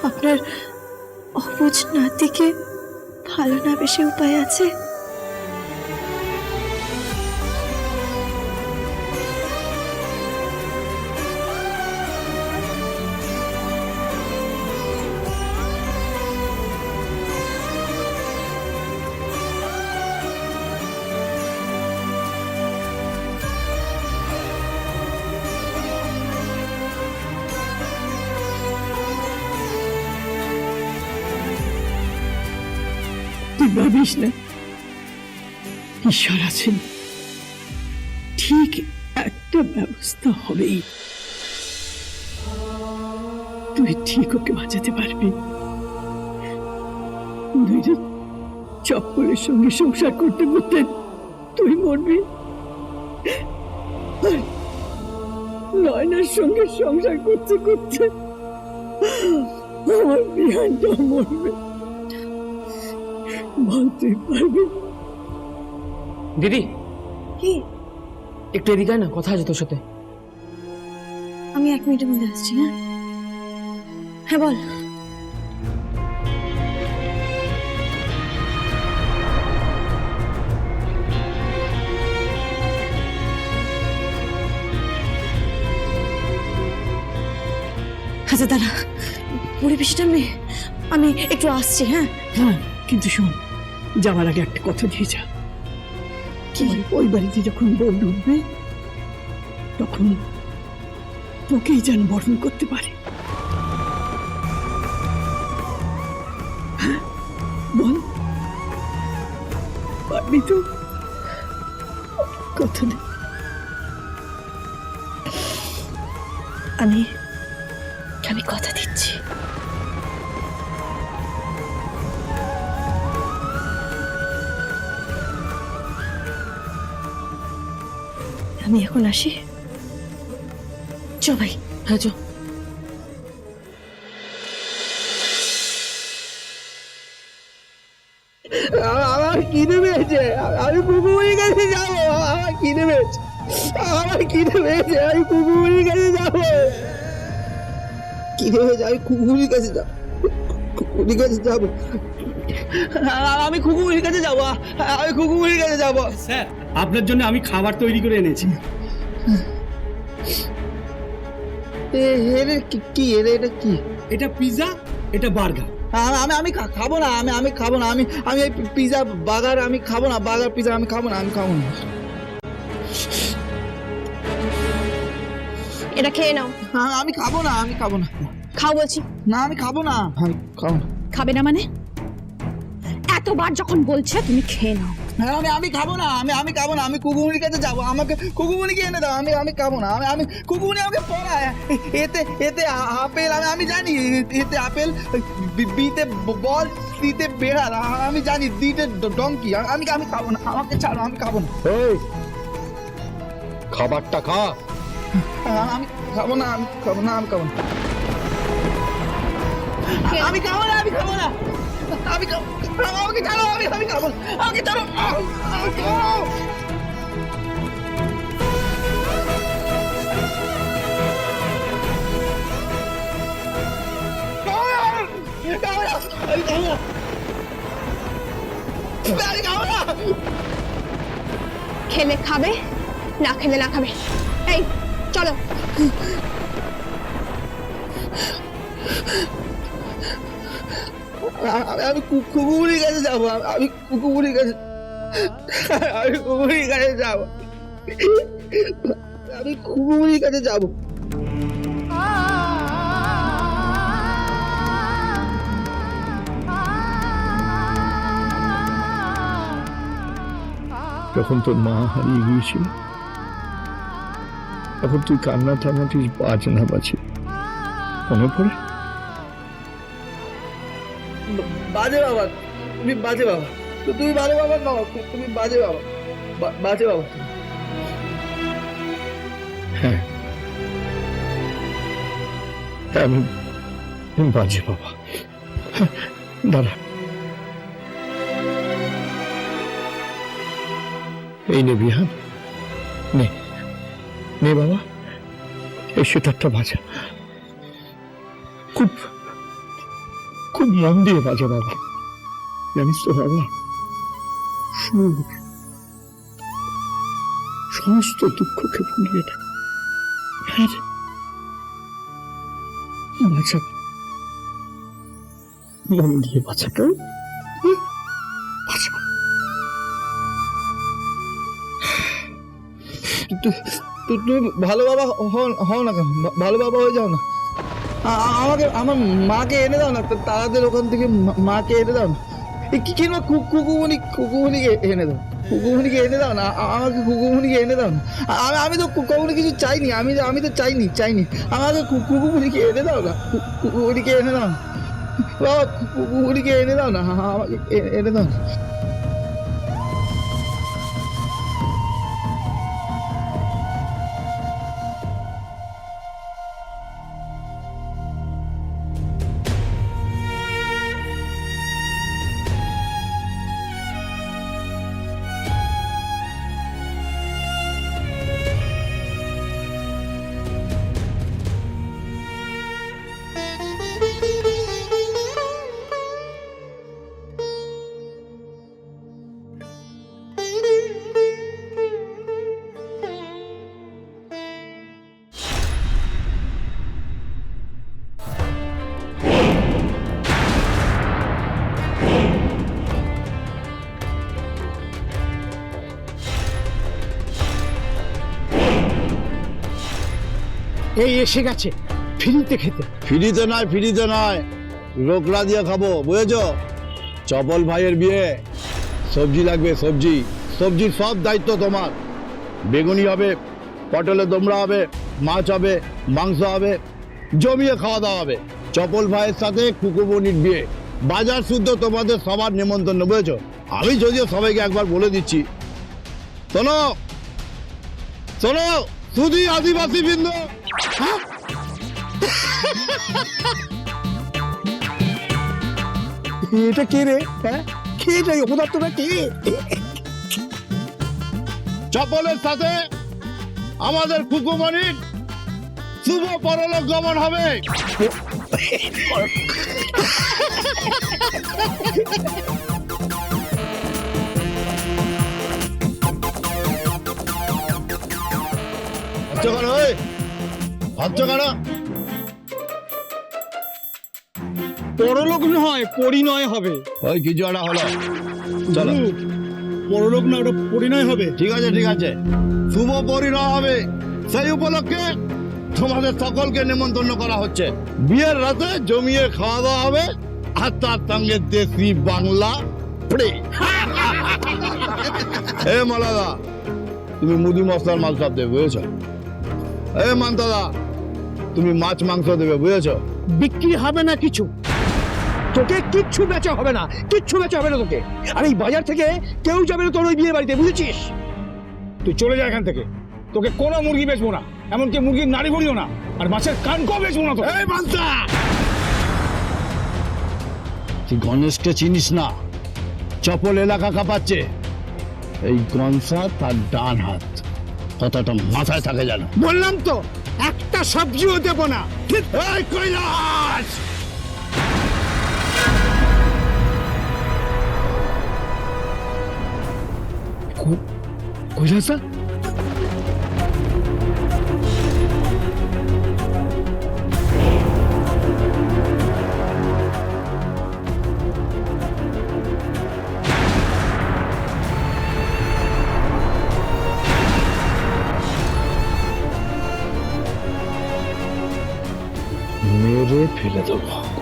আপনার অবুঝ নাতিকে ভালো না বেশি উপায় আছে? তুই ভাবিস না, ঈশ্বর আছেন, ঠিক একটা ব্যবস্থা হবেই। তুই ঠিক ওকে বাঁচাতে পারবি। নইলে চপ্পলের সঙ্গে সংসার করতে করতে তুই মরবি, আর নয়নার সঙ্গে সংসার করতে করতে আমার বিহানটা মরবে। বলতে পারবি? দিদি, কি? একটু এদিকে আয় না, কথা আছে তোর সাথে। আমি 1 মিনিটের মধ্যে আসছি। হ্যাঁ হ্যাঁ বল। আচ্ছা দাঁড়া, পরিবেশটা আমি একটু আসছি। হ্যাঁ হ্যাঁ, কিন্তু শোন, যাওয়ার আগে একটা কথা দিয়ে যা। কি? ওই বাড়িতে যখন বউ ঢুকবে তখন তোকেই যেন বরণ করতে পারে। হ্যাঁ বল, পারবি তো? কথা দে। আমি কথা দিচ্ছি। আমি এখন আসি। চ ভাই। হ্যাঁ চ। আমার খিদে পেয়েছে, আমি কুকুরের কাছে যাবো। আমার খিদে পেয়েছে, আমার খিদে পেয়েছে, আমি কুকুরের কাছে যাবো। খিদে পেয়েছে, আমি কুকুরের কাছে যাবো, কুকুরের কাছে যাবো। আমি কুকুরের কাছে যাবো, আমি কুকুরের কাছে যাবো। স্যার, আপনার জন্য আমি খাবার তৈরি করে এনেছি। এটা কি? এটা পিৎজা, এটা বার্গার। আমি খাবো না, আমি খাবো না, আমি এই পিৎজা বার্গার আমি খাবো না, বার্গার পিৎজা আমি খাবো না, আমি খাবো না। এটা খেয়ে নাও। আমি খাবো না, আমি খাবো না। খাও বলছি। না আমি খাবো না, আমি খাবো না। খাবে না মানে? এতবার যখন বলছে তুমি খেয়ে নাও। আমি খাবো না, আমি খাবো না, আমি কুকুমনির কাছে যাবো, আমাকে কুকুমনিকে এনে দাও। আমি খাবো না, আমি কুকুমনি আমাকে পড়ায়, এতে আপেল, আমি জানি এতে আপেল, বিতে বল, সিতে বেড়াল, আমি জানি, দিতে ডঙ্কি। আমি খাবো না, আমাকে ছাড়ো, আমি খাবো না। খাবারটা খা। আমি খাবো না, আমি খাবো না, আমি খাবো না, আমি খাবো না, আমি খাবো না, আমি আমাকে ছাড়ো, আমি খাবো না, আমাকে ছাড়ো। খেলে খাবে, না খেলে না খাবে। এই চলো। আমি কুকুরের কাছে যাবো, আমি কুকুরের কাছে, আমি কুকুরের কাছে যাবো, আমি কুকুরের কাছে যাবো। যখন তোর মা হারিয়ে গিয়েছিল তখন তুই কান্না থামাতিস, বাজনা বাজে, মনে পড়ে? বাজে বাবা, তুমি বাজে বাবা, তুমি বাজে বাবা নাও, তুমি বাজে বাবা, বাজে বাবা। হ্যাঁ, আমি বাজে বাবা। দাঁড়া, এই নে বিহান, নে নে বাবা, এই সেতারটা বাজা। খুব খুব মন দিয়ে বাজা বাবা, জানিস তো বাবা, সুখ সমস্ত দুঃখকে ভুলিয়ে দেয়। হ্যাঁ রে, বাঁচা, মন দিয়ে বাঁচা কেউ বাঁচা। তুমি ভালো বাবা হও না কেন? ভালো বাবা হয়ে যাও না। আমাকে আমার মাকে এনে দাও না, তাদের ওখান থেকে মাকে এনে দাও না। কিংবা কুকুমনিকে এনে দাও, কুকুমনিকে এনে দাও না, আমাকে কুকুমনিকে এনে দাও না। আমি তো কখনো কিছু চাইনি, আমি তো চাইনি আমাকে কুকুমনিকে এনে দাও না, কুকুমনিকে এনে দাও না বাবা, কুকুমনিকে এনে দাও না, আমাকে এনে দাও না। এই এসে গেছে ফ্রিতে খেতে। ফ্রিতে নয়, রোকড়া দিয়ে খাবো, বুঝেছো? চপল ভাইয়ের বিয়ে, সবজি লাগবে, সবজির সব দায়িত্ব তোমার। বেগুনি হবে, পটলের দমড়া হবে, মাছ হবে, মাংস হবে, জমিয়ে খাওয়া দাওয়া হবে। চপল ভাইয়ের সাথে কুকুবনির বিয়ে, বাজার শুদ্ধ তোমাদের সবার নেমন্তন্ন, বুঝেছো? আমি যদিও সবাইকে একবার বলে দিচ্ছি, শোনো শুধু আদিবাসী বৃন্দ, এটা কে রে? হ্যাঁ, কে যাই অপদার্থটা কে? চপলের সাথে আমাদের কুকুমনির শুভ পরলোক গমন হবে। পরলোক নয়, পরিণয় হবে। ওই কিছু একটা হলো, চলো। পরলোক না, ওটা পরিণয় হবে। ঠিক আছে, শুভ পরিণয় হবে। সেই উপলক্ষে তোমাদের সকলকে নেমন্তন্ন করা হচ্ছে। বিয়ের রাতে জমিয়ে খাওয়া দাওয়া হবে, আর তার সঙ্গে দেশি বাংলা প্রে। এ মালাদা, তুমি মুদি মশলার মাল সব দেবে, বুঝেছো? এ মান্তাদা, তুমি মাছ মাংস দেবে, বুঝেছো? বিক্রি হবে না কিছু, তোকে কিচ্ছু বেচা হবে না তোকে। আর এই বাজার থেকে কেউ যাবে না তোর ওই বিয়ে বাড়িতে, বুঝেছিস? তুই চলে যা এখান থেকে, তোকে কোনো মুরগি বেচবো না, এমনকি মুরগির নাড়ি ভরিও না, আর মাছের কানকও বেচবো না। তো এই মান্তা, তুই গণেশকে চিনিস না? চপল এলাকা কাঁপাচ্ছে। এই গনসা তার ডান হাত, কথাটা মাথায় থাকে জানো? বললাম তো, একটা সবজিও দেবো না। এই কৈলাস, কৈলাসা, মেরে ফেলে দেবো।